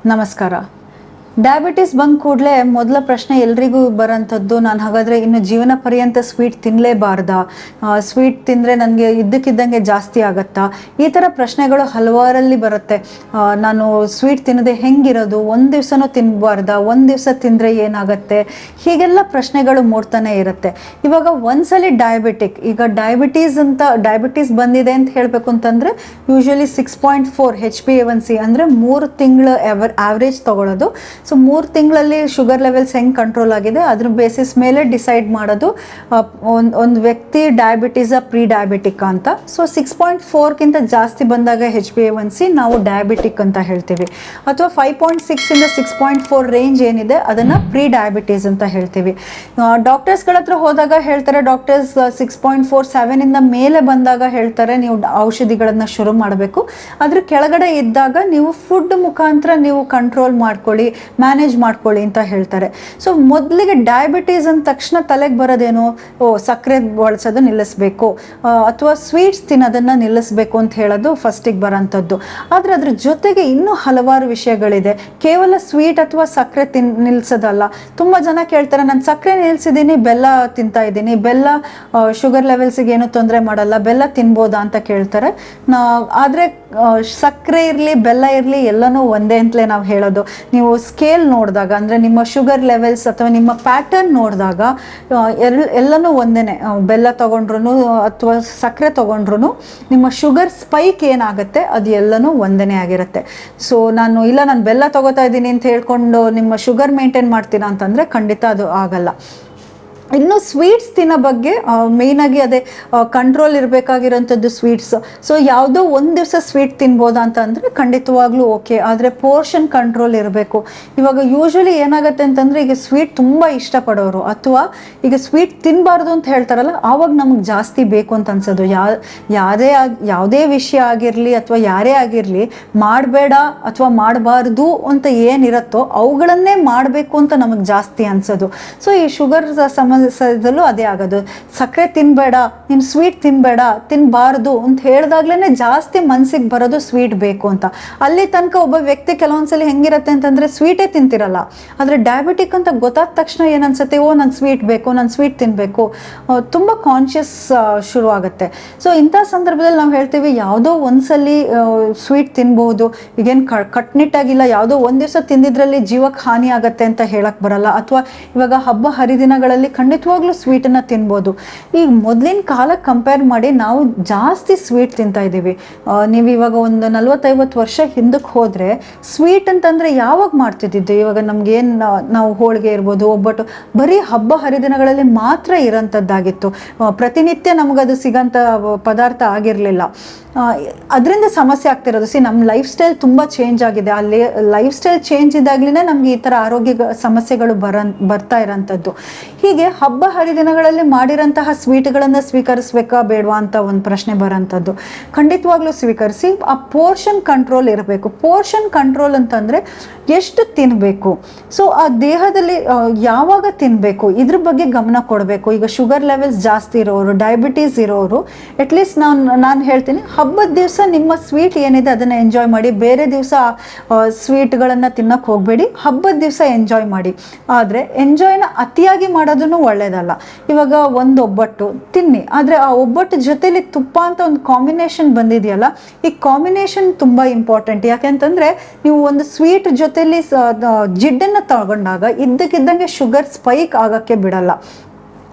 ನಮಸ್ಕಾರ. ಡಯಾಬಿಟಿಸ್ ಬಂದ ಕೂಡಲೇ ಮೊದಲ ಪ್ರಶ್ನೆ ಎಲ್ರಿಗೂ ಬರೋಂಥದ್ದು, ನಾನು ಹಾಗಾದರೆ ಇನ್ನು ಜೀವನ ಪರ್ಯಂತ ಸ್ವೀಟ್ ತಿನ್ನಲೇಬಾರ್ದಾ, ಸ್ವೀಟ್ ತಿಂದರೆ ನನಗೆ ಇದ್ದಕ್ಕಿದ್ದಂಗೆ ಜಾಸ್ತಿ ಆಗುತ್ತಾ, ಈ ಥರ ಪ್ರಶ್ನೆಗಳು ಹಲವಾರಲ್ಲಿ ಬರುತ್ತೆ. ನಾನು ಸ್ವೀಟ್ ತಿನ್ನದೆ ಹೆಂಗಿರೋದು, ಒಂದು ದಿವಸನೂ ತಿನ್ನಬಾರ್ದಾ, ಒಂದು ದಿವಸ ತಿಂದರೆ ಏನಾಗುತ್ತೆ, ಹೀಗೆಲ್ಲ ಪ್ರಶ್ನೆಗಳು ಮೂಡ್ತಾನೆ ಇರುತ್ತೆ. ಇವಾಗ ಒಂದ್ಸಲಿ ಈಗ ಡಯಾಬಿಟೀಸ್ ಬಂದಿದೆ ಅಂತ ಹೇಳಬೇಕು ಅಂತಂದರೆ ಯೂಶ್ವಲಿ 6.4 HbA1c ಅಂದರೆ 3 ತಿಂಗಳು ಆವ್ರೇಜ್ ತೊಗೊಳ್ಳೋದು. ಸೊ 3 ತಿಂಗಳಲ್ಲಿ ಶುಗರ್ ಲೆವೆಲ್ಸ್ ಹೆಂಗೆ ಕಂಟ್ರೋಲ್ ಆಗಿದೆ ಅದ್ರ ಬೇಸಿಸ್ ಮೇಲೆ ಡಿಸೈಡ್ ಮಾಡೋದು ಒಂದು ವ್ಯಕ್ತಿ ಪ್ರೀ ಡಯಾಬಿಟಿಕ್ ಅಂತ. ಸೊ 6.4ಗಿಂತ ಜಾಸ್ತಿ ಬಂದಾಗ HbA1c ನಾವು ಡಯಾಬಿಟಿಕ್ ಅಂತ ಹೇಳ್ತೀವಿ, ಅಥವಾ 5.6 ಇಂದ 6.4 ರೇಂಜ್ ಏನಿದೆ ಅದನ್ನು ಪ್ರೀ ಡಯಾಬಿಟೀಸ್ ಅಂತ ಹೇಳ್ತೀವಿ. ಡಾಕ್ಟರ್ಸ್ಗಳ ಹತ್ರ ಹೋದಾಗ ಹೇಳ್ತಾರೆ, ಡಾಕ್ಟರ್ಸ್ 6.4 7 ಇಂದ ಮೇಲೆ ಬಂದಾಗ ಹೇಳ್ತಾರೆ ನೀವು ಔಷಧಿಗಳನ್ನು ಶುರು ಮಾಡಬೇಕು, ಅದ್ರ ಕೆಳಗಡೆ ಇದ್ದಾಗ ನೀವು ಫುಡ್ ಮುಖಾಂತರ ನೀವು ಕಂಟ್ರೋಲ್ ಮಾಡ್ಕೊಳ್ಳಿ, ಮ್ಯಾನೇಜ್ ಮಾಡ್ಕೊಳ್ಳಿ ಅಂತ ಹೇಳ್ತಾರೆ. ಸೊ ಮೊದಲಿಗೆ ಡಯಾಬಿಟೀಸ್ ಅಂದ ತಕ್ಷಣ ತಲೆಗೆ ಬರೋದೇನು, ಸಕ್ಕರೆ ಬಳಸೋದು ನಿಲ್ಲಿಸ್ಬೇಕು ಅಥವಾ ಸ್ವೀಟ್ಸ್ ತಿನ್ನೋದನ್ನು ನಿಲ್ಲಿಸ್ಬೇಕು ಅಂತ ಹೇಳೋದು ಫಸ್ಟಿಗೆ ಬರೋಂಥದ್ದು. ಆದರೆ ಅದ್ರ ಜೊತೆಗೆ ಇನ್ನೂ ಹಲವಾರು ವಿಷಯಗಳಿದೆ. ಕೇವಲ ಸ್ವೀಟ್ ಅಥವಾ ಸಕ್ಕರೆ ನಿಲ್ಲಿಸೋದಲ್ಲ. ತುಂಬ ಜನ ಕೇಳ್ತಾರೆ, ನಾನು ಸಕ್ಕರೆ ನಿಲ್ಲಿಸಿದ್ದೀನಿ, ಬೆಲ್ಲ ತಿಂತಾ ಇದ್ದೀನಿ, ಬೆಲ್ಲ ಶುಗರ್ ಲೆವೆಲ್ಸಿಗೆ ಏನೂ ತೊಂದರೆ ಮಾಡಲ್ಲ, ಬೆಲ್ಲ ತಿನ್ಬೋದಾ ಅಂತ ಕೇಳ್ತಾರೆ. ಆದರೆ ಸಕ್ಕರೆ ಇರಲಿ ಬೆಲ್ಲ ಇರಲಿ ಎಲ್ಲನೂ ಒಂದೇ ಅಂತಲೇ ನಾವು ಹೇಳೋದು. ನೀವು ಸ್ಕೇಲ್ ನೋಡಿದಾಗ ಅಂದರೆ ನಿಮ್ಮ ಶುಗರ್ ಲೆವೆಲ್ಸ್ ಅಥವಾ ನಿಮ್ಮ ಪ್ಯಾಟರ್ನ್ ನೋಡಿದಾಗ ಎಲ್ಲನೂ ಒಂದೇ. ಬೆಲ್ಲ ತೊಗೊಂಡ್ರು ಅಥವಾ ಸಕ್ಕರೆ ತೊಗೊಂಡ್ರು ನಿಮ್ಮ ಶುಗರ್ ಸ್ಪೈಕ್ ಏನಾಗುತ್ತೆ ಅದು ಎಲ್ಲನೂ ಒಂದೇ ಆಗಿರುತ್ತೆ. ಸೊ ನಾನು ಬೆಲ್ಲ ತೊಗೋತಾ ಇದ್ದೀನಿ ಅಂತ ಹೇಳ್ಕೊಂಡು ನಿಮ್ಮ ಶುಗರ್ ಮೇಂಟೈನ್ ಮಾಡ್ತೀರಾ ಅಂತಂದರೆ ಖಂಡಿತ ಅದು ಆಗಲ್ಲ. ಇನ್ನು ಸ್ವೀಟ್ಸ್ ತಿನ್ನೋ ಬಗ್ಗೆ ಮೇಯ್ನಾಗಿ ಅದೇ ಕಂಟ್ರೋಲ್ ಇರಬೇಕಾಗಿರೋಂಥದ್ದು ಸ್ವೀಟ್ಸ್. ಸೊ ಯಾವುದೋ ಒಂದು ದಿವಸ ಸ್ವೀಟ್ ತಿನ್ಬೋದಾ ಅಂತ ಅಂದರೆ ಖಂಡಿತವಾಗ್ಲೂ ಓಕೆ, ಆದರೆ ಪೋರ್ಷನ್ ಕಂಟ್ರೋಲ್ ಇರಬೇಕು. ಇವಾಗ ಯೂಶ್ವಲಿ ಏನಾಗುತ್ತೆ ಅಂತಂದರೆ, ಈಗ ಸ್ವೀಟ್ ತುಂಬ ಇಷ್ಟಪಡೋರು ಅಥವಾ ಈಗ ಸ್ವೀಟ್ ತಿನ್ನಬಾರ್ದು ಅಂತ ಹೇಳ್ತಾರಲ್ಲ, ಆವಾಗ ನಮಗೆ ಜಾಸ್ತಿ ಬೇಕು ಅಂತ ಅನ್ಸೋದು. ಯಾವುದೇ ವಿಷಯ ಆಗಿರಲಿ ಅಥವಾ ಯಾರೇ ಆಗಿರಲಿ, ಮಾಡಬೇಡ ಅಥವಾ ಮಾಡಬಾರ್ದು ಅಂತ ಏನಿರುತ್ತೋ ಅವುಗಳನ್ನೇ ಮಾಡಬೇಕು ಅಂತ ನಮಗೆ ಜಾಸ್ತಿ ಅನ್ಸೋದು. ಸೊ ಈ ಶುಗರ್ ಸಮಸ್ಯೆದಲ್ಲೂ ಅದೇ ಆಗೋದು. ಸಕ್ಕರೆ ತಿನ್ನಬೇಡ, ನೀನು ಸ್ವೀಟ್ ತಿನ್ನಬಾರ್ದು ಅಂತ ಹೇಳಿದಾಗ್ಲೇ ಜಾಸ್ತಿ ಮನಸ್ಸಿಗೆ ಬರೋದು ಸ್ವೀಟ್ ಬೇಕು ಅಂತ. ಅಲ್ಲಿ ತನಕ ಒಬ್ಬ ವ್ಯಕ್ತಿ ಕೆಲವೊಂದ್ಸಲಿ ಹೆಂಗಿರುತ್ತೆ ಅಂತಂದರೆ ಸ್ವೀಟೇ ತಿಂತಿರಲ್ಲ, ಆದರೆ ಡಯಾಬಿಟಿಕ್ ಅಂತ ಗೊತ್ತಾದ ತಕ್ಷಣ ಏನನ್ಸುತ್ತೆ, ನಾನು ಸ್ವೀಟ್ ಬೇಕು, ನಾನು ಸ್ವೀಟ್ ತಿನ್ನಬೇಕು, ತುಂಬ ಕಾನ್ಷಿಯಸ್ ಶುರು ಆಗುತ್ತೆ. ಸೊ ಇಂಥ ಸಂದರ್ಭದಲ್ಲಿ ನಾವು ಹೇಳ್ತೀವಿ, ಯಾವುದೋ ಒಂದ್ಸಲಿ ಸ್ವೀಟ್ ತಿನ್ಬಹುದು, ಈಗೇನು ಕಟ್ನಿಟ್ಟಾಗಿಲ್ಲ, ಯಾವುದೋ ಒಂದು ದಿವಸ ತಿಂದಿದ್ರಲ್ಲಿ ಜೀವಕ್ಕೆ ಹಾನಿ ಆಗುತ್ತೆ ಅಂತ ಹೇಳಕ್ಕೆ ಬರಲ್ಲ. ಅಥವಾ ಇವಾಗ ಹಬ್ಬ ಹರಿದಿನಗಳಲ್ಲಿ ಖಂಡಿತವಾಗ್ಲೂ ಸ್ವೀಟನ್ನು ತಿನ್ಬೋದು. ಈಗ ಮೊದಲಿನ ಕಾಲಕ್ಕೆ ಕಂಪೇರ್ ಮಾಡಿ ನಾವು ಜಾಸ್ತಿ ಸ್ವೀಟ್ ತಿಂತಾ ಇದ್ದೀವಿ. ನೀವು ಇವಾಗ ಒಂದು 40-50 ವರ್ಷ ಹಿಂದಕ್ಕೆ ಹೋದರೆ ಸ್ವೀಟ್ ಅಂತಂದರೆ ಯಾವಾಗ ಮಾಡ್ತಿದ್ದಿದ್ದು, ಇವಾಗ ನಮಗೇನು ನಾವು ಹೋಳಿಗೆ ಇರ್ಬೋದು, ಒಬ್ಬಟ್ಟು ಬರೀ ಹಬ್ಬ ಹರಿದಿನಗಳಲ್ಲಿ ಮಾತ್ರ ಇರೋಂಥದ್ದಾಗಿತ್ತು. ಪ್ರತಿನಿತ್ಯ ನಮಗದು ಸಿಗೋಂಥ ಪದಾರ್ಥ ಆಗಿರಲಿಲ್ಲ. ಅದರಿಂದ ಸಮಸ್ಯೆ ಆಗ್ತಿರೋದು. ನಮ್ಮ ಲೈಫ್ ಸ್ಟೈಲ್ ತುಂಬ ಚೇಂಜ್ ಆಗಿದೆ. ಅಲ್ಲಿ ಲೈಫ್ ಸ್ಟೈಲ್ ಚೇಂಜ್ ಇದ್ದಾಗಲೇ ನಮಗೆ ಈ ಥರ ಆರೋಗ್ಯ ಸಮಸ್ಯೆಗಳು ಬರ್ತಾ ಇರೋಂಥದ್ದು. ಹೀಗೆ ಹಬ್ಬ ಹರಿದಿನಗಳಲ್ಲಿ ಮಾಡಿರೋಂತಹ ಸ್ವೀಟ್ಗಳನ್ನು ಸ್ವೀಕರಿಸ್ಬೇಕಾ ಬೇಡವಾ ಅಂತ ಒಂದು ಪ್ರಶ್ನೆ ಬರೋಂಥದ್ದು. ಖಂಡಿತವಾಗ್ಲೂ ಸ್ವೀಕರಿಸಿ. ಆ ಪೋರ್ಷನ್ ಕಂಟ್ರೋಲ್ ಇರಬೇಕು. ಪೋರ್ಷನ್ ಕಂಟ್ರೋಲ್ ಅಂತಂದರೆ ಎಷ್ಟು ತಿನ್ನಬೇಕು, ಸೊ ಆ ದೇಹದಲ್ಲಿ ಯಾವಾಗ ತಿನ್ನಬೇಕು ಇದ್ರ ಬಗ್ಗೆ ಗಮನ ಕೊಡಬೇಕು. ಈಗ ಶುಗರ್ ಲೆವೆಲ್ಸ್ ಜಾಸ್ತಿ ಇರೋರು, ಡಯಾಬಿಟೀಸ್ ಇರೋರು, ಅಟ್ಲೀಸ್ಟ್ ನಾನು ಹೇಳ್ತೀನಿ, ಹಬ್ಬದ ದಿವಸ ನಿಮ್ಮ ಸ್ವೀಟ್ ಏನಿದೆ ಅದನ್ನು ಎಂಜಾಯ್ ಮಾಡಿ. ಬೇರೆ ದಿವಸ ಸ್ವೀಟ್ಗಳನ್ನು ತಿನ್ನೋಕ್ಕೆ ಹೋಗಬೇಡಿ, ಹಬ್ಬದ ದಿವಸ ಎಂಜಾಯ್ ಮಾಡಿ. ಆದರೆ ಎಂಜಾಯ್ನ ಅತಿಯಾಗಿ ಮಾಡೋದನ್ನು ಒಳ್ಳೆಯದಲ್ಲ. ಇವಾಗ ಒಂದು ಒಬ್ಬಟ್ಟು ತಿನ್ನಿ, ಆದರೆ ಆ ಒಬ್ಬಟ್ಟು ಜೊತೆಲಿ ತುಪ್ಪ ಅಂತ ಒಂದು ಕಾಂಬಿನೇಷನ್ ಬಂದಿದೆಯಲ್ಲ, ಈ ಕಾಂಬಿನೇಷನ್ ತುಂಬ ಇಂಪಾರ್ಟೆಂಟ್. ಯಾಕೆಂತಂದರೆ ನೀವು ಒಂದು ಸ್ವೀಟ್ ಜೊತೆಲಿ ಜಿಡ್ಡನ್ನು ತಗೊಂಡಾಗ ಇದ್ದಕ್ಕಿದ್ದಂಗೆ ಶುಗರ್ ಸ್ಪೈಕ್ ಆಗೋಕ್ಕೆ ಬಿಡಲ್ಲ.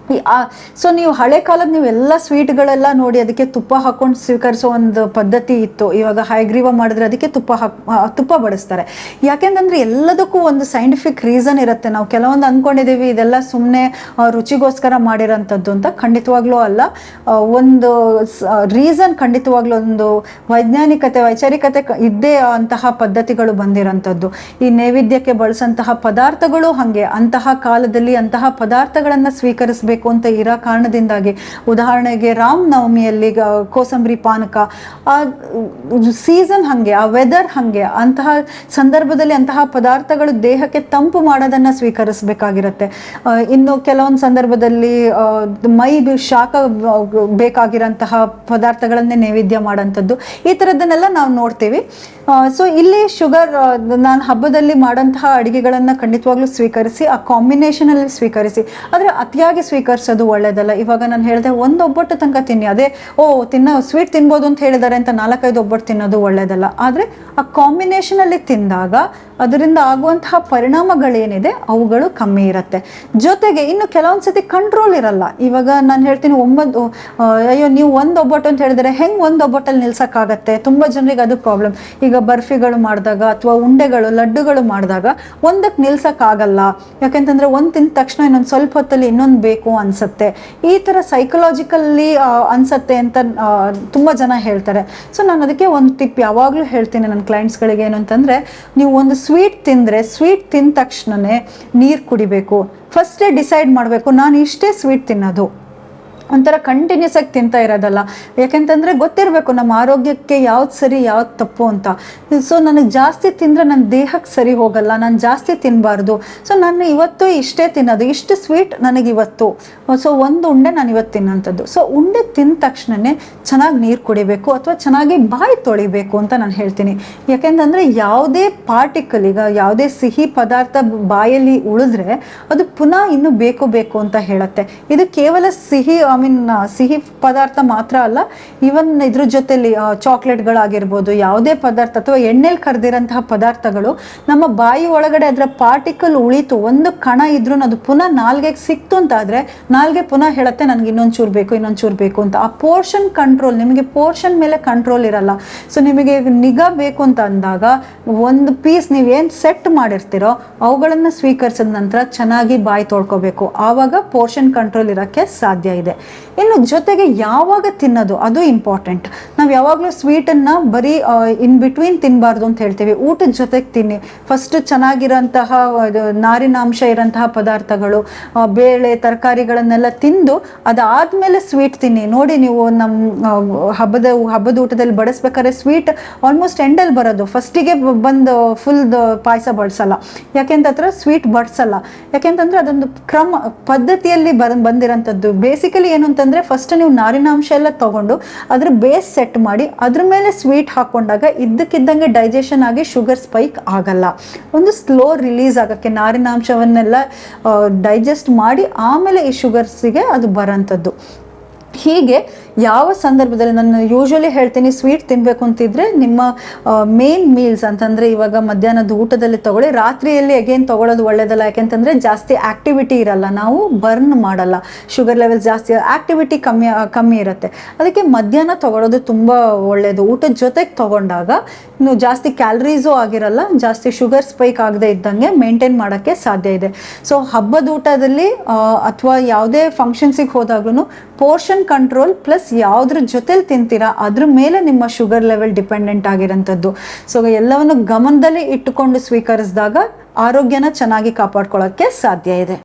ಸೊ ನೀವು ಹಳೆ ಕಾಲದ ನೀವೆಲ್ಲ ಸ್ವೀಟ್ಗಳೆಲ್ಲ ನೋಡಿ ಅದಕ್ಕೆ ತುಪ್ಪ ಹಾಕೊಂಡು ಸ್ವೀಕರಿಸೋ ಒಂದು ಪದ್ಧತಿ ಇತ್ತು. ಇವಾಗ ಹೈಗ್ರೀವ ಮಾಡಿದ್ರೆ ಅದಕ್ಕೆ ತುಪ್ಪ ಬಡಿಸ್ತಾರೆ. ಯಾಕೆಂತಂದ್ರೆ ಎಲ್ಲದಕ್ಕೂ ಒಂದು ಸೈಂಟಿಫಿಕ್ ರೀಸನ್ ಇರುತ್ತೆ. ನಾವು ಕೆಲವೊಂದು ಅಂದ್ಕೊಂಡಿದ್ದೀವಿ ಇದೆಲ್ಲ ಸುಮ್ಮನೆ ರುಚಿಗೋಸ್ಕರ ಮಾಡಿರೋಂಥದ್ದು ಅಂತ. ಖಂಡಿತವಾಗ್ಲೂ ಅಲ್ಲ. ಒಂದು ರೀಸನ್, ಖಂಡಿತವಾಗ್ಲೂ ಒಂದು ವೈಚಾರಿಕತೆ ಇದ್ದೇ ಅಂತಹ ಪದ್ಧತಿಗಳು ಬಂದಿರೋಂಥದ್ದು. ಈ ನೈವೇದ್ಯಕ್ಕೆ ಬಳಸಂತಹ ಪದಾರ್ಥಗಳು ಹಾಗೆ, ಅಂತಹ ಕಾಲದಲ್ಲಿ ಅಂತಹ ಪದಾರ್ಥಗಳನ್ನು ಸ್ವೀಕರಿಸಬೇಕು ಬೇಕು ಅಂತ ಇರೋ ಕಾರಣದಿಂದಾಗಿ, ಉದಾಹರಣೆಗೆ ರಾಮನವಮಿಯಲ್ಲಿ ಕೋಸಂಬರಿ ಪಾನಕ, ಆ ಸೀಸನ್ ಹಾಗೆ, ಆ ವೆದರ್ ಹಾಗೆ, ಅಂತಹ ಸಂದರ್ಭದಲ್ಲಿ ಅಂತಹ ಪದಾರ್ಥಗಳು ದೇಹಕ್ಕೆ ತಂಪು ಮಾಡೋದನ್ನು ಸ್ವೀಕರಿಸಬೇಕಾಗಿರುತ್ತೆ. ಇನ್ನು ಕೆಲವೊಂದು ಸಂದರ್ಭದಲ್ಲಿ ಮೈ ಶಾಖ ಬೇಕಾಗಿರೋಂತಹ ಪದಾರ್ಥಗಳನ್ನೇ ನೈವೇದ್ಯ ಮಾಡೋಂಥದ್ದು, ಈ ಥರದ್ದನ್ನೆಲ್ಲ ನಾವು ನೋಡ್ತೀವಿ. ಸೊ ಇಲ್ಲಿ ಶುಗರ್, ನಾನು ಹಬ್ಬದಲ್ಲಿ ಮಾಡೋಂತಹ ಅಡುಗೆಗಳನ್ನು ಖಂಡಿತವಾಗ್ಲೂ ಸ್ವೀಕರಿಸಿ, ಆ ಕಾಂಬಿನೇಷನಲ್ಲಿ ಸ್ವೀಕರಿಸಿ. ಆದರೆ ಅತಿಯಾಗಿ ಸ್ವೀಕರಿಸೋದು ಒಳ್ಳೆಯದಲ್ಲ. ಇವಾಗ ನಾನು ಹೇಳಿದೆ ಒಂದು ಒಬ್ಬಟ್ಟು ತನಕ ತಿನ್ನಿ, ಅದೇ ಸ್ವೀಟ್ ತಿನ್ಬೋದು ಅಂತ ಹೇಳಿದ್ದಾರೆ ಅಂತ 4-5 ಒಬ್ಬಟ್ಟು ತಿನ್ನೋದು ಒಳ್ಳೆಯದಲ್ಲ. ಆದರೆ ಆ ಕಾಂಬಿನೇಷನಲ್ಲಿ ತಿಂದಾಗ ಅದರಿಂದ ಆಗುವಂತಹ ಪರಿಣಾಮಗಳೇನಿದೆ ಅವುಗಳು ಕಮ್ಮಿ ಇರುತ್ತೆ. ಜೊತೆಗೆ ಇನ್ನು ಕೆಲವೊಂದು ಸತಿ ಕಂಟ್ರೋಲ್ ಇರಲ್ಲ. ಇವಾಗ ನಾನು ಹೇಳ್ತೀನಿ ಅಯ್ಯೋ ನೀವು ಒಂದು ಒಬ್ಬಟ್ಟು ಅಂತ ಹೇಳಿದರೆ ಹೆಂಗೆ ಒಂದು ಒಬ್ಬಟ್ಟಲ್ಲಿ ನಿಲ್ಸೋಕ್ಕಾಗತ್ತೆ? ತುಂಬ ಜನರಿಗೆ ಅದು ಪ್ರಾಬ್ಲಮ್. ಈಗ ಬರ್ಫಿಗಳು ಮಾಡಿದಾಗ ಅಥವಾ ಉಂಡೆಗಳು, ಲಡ್ಡುಗಳು ಮಾಡಿದಾಗ ಒಂದಕ್ಕೆ ನಿಲ್ಸೋಕ್ಕಾಗಲ್ಲ. ಯಾಕೆಂತಂದರೆ ಒಂದು ತಿಂದ ತಕ್ಷಣ ಇನ್ನೊಂದು ಸ್ವಲ್ಪ ಹೊತ್ತಲ್ಲಿ ಇನ್ನೊಂದು ಬೇಕು ಅನಿಸುತ್ತೆ. ಈ ಥರ ಸೈಕಲಾಜಿಕಲ್ಲಿ ಅನಿಸುತ್ತೆ ಅಂತ ತುಂಬ ಜನ ಹೇಳ್ತಾರೆ. ಸೊ ನಾನು ಅದಕ್ಕೆ ಒಂದು ಟಿಪ್ ಯಾವಾಗಲೂ ಹೇಳ್ತೀನಿ ನನ್ನ ಕ್ಲೈಂಟ್ಸ್ಗಳಿಗೆ, ಏನು ಅಂತಂದರೆ, ನೀವು ಒಂದು ಸ್ವೀಟ್ ತಿಂದರೆ ಸ್ವೀಟ್ ತಿಂದ ತಕ್ಷಣವೇ ನೀರು ಕುಡಿಬೇಕು. ಫಸ್ಟೇ ಡಿಸೈಡ್ ಮಾಡಬೇಕು, ನಾನು ಇಷ್ಟೇ ಸ್ವೀಟ್ ತಿನ್ನೋದು. ಒಂಥರ ಕಂಟಿನ್ಯೂಸ್ ಆಗಿ ತಿಂತಾ ಇರೋದಲ್ಲ. ಯಾಕೆಂತಂದರೆ ಗೊತ್ತಿರಬೇಕು ನಮ್ಮ ಆರೋಗ್ಯಕ್ಕೆ ಯಾವ್ದು ಸರಿ ಯಾವ್ದು ತಪ್ಪು ಅಂತ. ಸೊ ನನಗೆ ಜಾಸ್ತಿ ತಿಂದರೆ ನನ್ನ ದೇಹಕ್ಕೆ ಸರಿ ಹೋಗಲ್ಲ, ನಾನು ಜಾಸ್ತಿ ತಿನ್ನಬಾರ್ದು. ಸೊ ನಾನು ಇವತ್ತು ಇಷ್ಟೇ ತಿನ್ನೋದು, ಇಷ್ಟು ಸ್ವೀಟ್ ನನಗಿವತ್ತು, ಸೊ ಒಂದು ಉಂಡೆ ನಾನು ಇವತ್ತು ತಿನ್ನೋಂಥದ್ದು. ಸೊ ಉಂಡೆ ತಿಂದ ತಕ್ಷಣವೇ ಚೆನ್ನಾಗಿ ನೀರು ಕುಡಿಬೇಕು ಅಥವಾ ಚೆನ್ನಾಗಿ ಬಾಯಿ ತೊಳಿಬೇಕು ಅಂತ ನಾನು ಹೇಳ್ತೀನಿ. ಯಾಕೆಂತಂದರೆ ಯಾವುದೇ ಪಾರ್ಟಿಕಲ್, ಈಗ ಯಾವುದೇ ಸಿಹಿ ಪದಾರ್ಥ ಬಾಯಲ್ಲಿ ಉಳಿದ್ರೆ ಅದು ಪುನಃ ಇನ್ನೂ ಬೇಕು ಅಂತ ಹೇಳುತ್ತೆ. ಇದು ಕೇವಲ ಸಿಹಿ ಪದಾರ್ಥ ಮಾತ್ರ ಅಲ್ಲ, ಈವನ್ ಇದ್ರ ಜೊತೆಲಿ ಚಾಕ್ಲೇಟ್ಗಳಾಗಿರ್ಬೋದು, ಯಾವುದೇ ಪದಾರ್ಥ ಅಥವಾ ಎಣ್ಣೆಲಿ ಕರೆದಿರೋಂತಹ ಪದಾರ್ಥಗಳು ನಮ್ಮ ಬಾಯಿ ಒಳಗಡೆ ಅದರ ಪಾರ್ಟಿಕಲ್ ಉಳಿತು, ಒಂದು ಕಣ ಇದ್ರೂ ಅದು ಪುನಃ ನಾಲ್ಗೆಗೆ ಸಿಕ್ತು ಅಂತಾದರೆ ನಾಲ್ಗೆ ಪುನಃ ಹೇಳುತ್ತೆ ನನಗೆ ಇನ್ನೊಂದು ಚೂರು ಬೇಕು ಅಂತ. ಆ ಪೋರ್ಷನ್ ಕಂಟ್ರೋಲ್, ನಿಮಗೆ ಪೋರ್ಷನ್ ಮೇಲೆ ಕಂಟ್ರೋಲ್ ಇರಲ್ಲ. ಸೊ ನಿಮಗೆ ನಿಗಾ ಬೇಕು ಅಂತ ಅಂದಾಗ ಒಂದು ಪೀಸ್ ನೀವೇನು ಸೆಟ್ ಮಾಡಿರ್ತೀರೋ ಅವುಗಳನ್ನು ಸ್ವೀಕರಿಸಿದ ನಂತರ ಚೆನ್ನಾಗಿ ಬಾಯಿ ತೊಳ್ಕೊಬೇಕು. ಆವಾಗ ಪೋರ್ಷನ್ ಕಂಟ್ರೋಲ್ ಇರೋಕ್ಕೆ ಸಾಧ್ಯ ಇದೆ. ಇನ್ನು ಜೊತೆಗೆ ಯಾವಾಗ ತಿನ್ನೋದು ಅದು ಇಂಪಾರ್ಟೆಂಟ್. ನಾವು ಯಾವಾಗಲೂ ಸ್ವೀಟನ್ನು ಬರೀ ಇನ್ ಬಿಟ್ವೀನ್ ತಿನ್ನಬಾರ್ದು ಅಂತ ಹೇಳ್ತೀವಿ. ಊಟದ ಜೊತೆಗೆ ತಿನ್ನಿ. ಫಸ್ಟ್ ಚೆನ್ನಾಗಿರೋಂತಹ ನಾರಿನಾಂಶ ಇರೋಂತಹ ಪದಾರ್ಥಗಳು, ಬೇಳೆ, ತರಕಾರಿಗಳನ್ನೆಲ್ಲ ತಿಂದು ಅದಾದಮೇಲೆ ಸ್ವೀಟ್ ತಿನ್ನಿ. ನೋಡಿ, ನೀವು ನಮ್ಮ ಹಬ್ಬದ ಊಟದಲ್ಲಿ ಬಡಿಸ್ಬೇಕಾದ್ರೆ ಸ್ವೀಟ್ ಆಲ್ಮೋಸ್ಟ್ ಎಂಡಲ್ಲಿ ಬರೋದು, ಫಸ್ಟಿಗೆ ಬಂದು ಫುಲ್ ಪಾಯಸ ಬಡಿಸಲ್ಲ. ಯಾಕೆಂತಂದ್ರೆ ಸ್ವೀಟ್ ಬಡಿಸಲ್ಲ. ಯಾಕೆಂತಂದ್ರೆ ಅದೊಂದು ಪದ್ಧತಿಯಲ್ಲಿ ಬಂದಿರೋಂಥದ್ದು. ಬೇಸಿಕಲಿ ಏನು ಅಂತಂದರೆ, ಫಸ್ಟ್ ನೀವು ನಾರಿನಾಂಶ ಎಲ್ಲ ತಗೊಂಡು ಅದ್ರ ಬೇಸ್ ಸೆಟ್ ಮಾಡಿ ಅದ್ರ ಮೇಲೆ ಸ್ವೀಟ್ ಹಾಕೊಂಡಾಗ ಇದ್ದಕ್ಕಿದ್ದಂಗೆ ಡೈಜೆಷನ್ ಆಗಿ ಶುಗರ್ ಸ್ಪೈಕ್ ಆಗಲ್ಲ. ಒಂದು ಸ್ಲೋ ರಿಲೀಸ್ ಆಗೋಕ್ಕೆ, ನಾರಿನಾಂಶವನ್ನೆಲ್ಲ ಡೈಜೆಸ್ಟ್ ಮಾಡಿ ಆಮೇಲೆ ಈ ಶುಗರ್ಸಿಗೆ ಅದು ಬರೋಂಥದ್ದು. ಹೀಗೆ ಯಾವ ಸಂದರ್ಭದಲ್ಲಿ ನಾನು ಯೂಶ್ವಲಿ ಹೇಳ್ತೀನಿ, ಸ್ವೀಟ್ ತಿನ್ನಬೇಕು ಅಂತಿದ್ರೆ ನಿಮ್ಮ ಮೇನ್ ಮೀಲ್ಸ್ ಅಂತಂದರೆ ಇವಾಗ ಮಧ್ಯಾಹ್ನದ ಊಟದಲ್ಲಿ ತಗೊಳ್ಳಿ. ರಾತ್ರಿಯಲ್ಲಿ ಅಗೇನ್ ತೊಗೊಳ್ಳೋದು ಒಳ್ಳೆಯದಲ್ಲ. ಯಾಕೆಂತಂದರೆ ಜಾಸ್ತಿ ಆ್ಯಕ್ಟಿವಿಟಿ ಇರಲ್ಲ, ನಾವು ಬರ್ನ್ ಮಾಡಲ್ಲ, ಶುಗರ್ ಲೆವೆಲ್ಸ್ ಜಾಸ್ತಿ, ಆ್ಯಕ್ಟಿವಿಟಿ ಕಮ್ಮಿ ಇರುತ್ತೆ. ಅದಕ್ಕೆ ಮಧ್ಯಾಹ್ನ ತೊಗೊಳ್ಳೋದು ತುಂಬ ಒಳ್ಳೆಯದು. ಊಟದ ಜೊತೆಗೆ ತೊಗೊಂಡಾಗ ನೀವು ಜಾಸ್ತಿ ಕ್ಯಾಲರೀಸು ಆಗಿರಲ್ಲ, ಜಾಸ್ತಿ ಶುಗರ್ ಸ್ಪೈಕ್ ಆಗದೆ ಇದ್ದಂಗೆ ಮೇಂಟೈನ್ ಮಾಡೋಕ್ಕೆ ಸಾಧ್ಯ ಇದೆ. ಸೊ ಹಬ್ಬದ ಊಟದಲ್ಲಿ ಅಥವಾ ಯಾವುದೇ ಫಂಕ್ಷನ್ಸಿಗೆ ಹೋದಾಗ್ಲೂ ಪೋರ್ಷನ್ ಕಂಟ್ರೋಲ್ ಪ್ಲಸ್ ಯಾವುದ್ರ ಜೊತೆಲಿ ತಿಂತೀರಾ ಅದ್ರ ಮೇಲೆ ನಿಮ್ಮ ಶುಗರ್ ಲೆವೆಲ್ ಡಿಪೆಂಡೆಂಟ್ ಆಗಿರೋಂಥದ್ದು. ಸೊ ಎಲ್ಲವನ್ನು ಗಮನದಲ್ಲಿ ಇಟ್ಟುಕೊಂಡು ಸ್ವೀಕರಿಸಿದಾಗ ಆರೋಗ್ಯನ ಚೆನ್ನಾಗಿ ಕಾಪಾಡ್ಕೊಳ್ಳೋಕ್ಕೆ ಸಾಧ್ಯ ಇದೆ.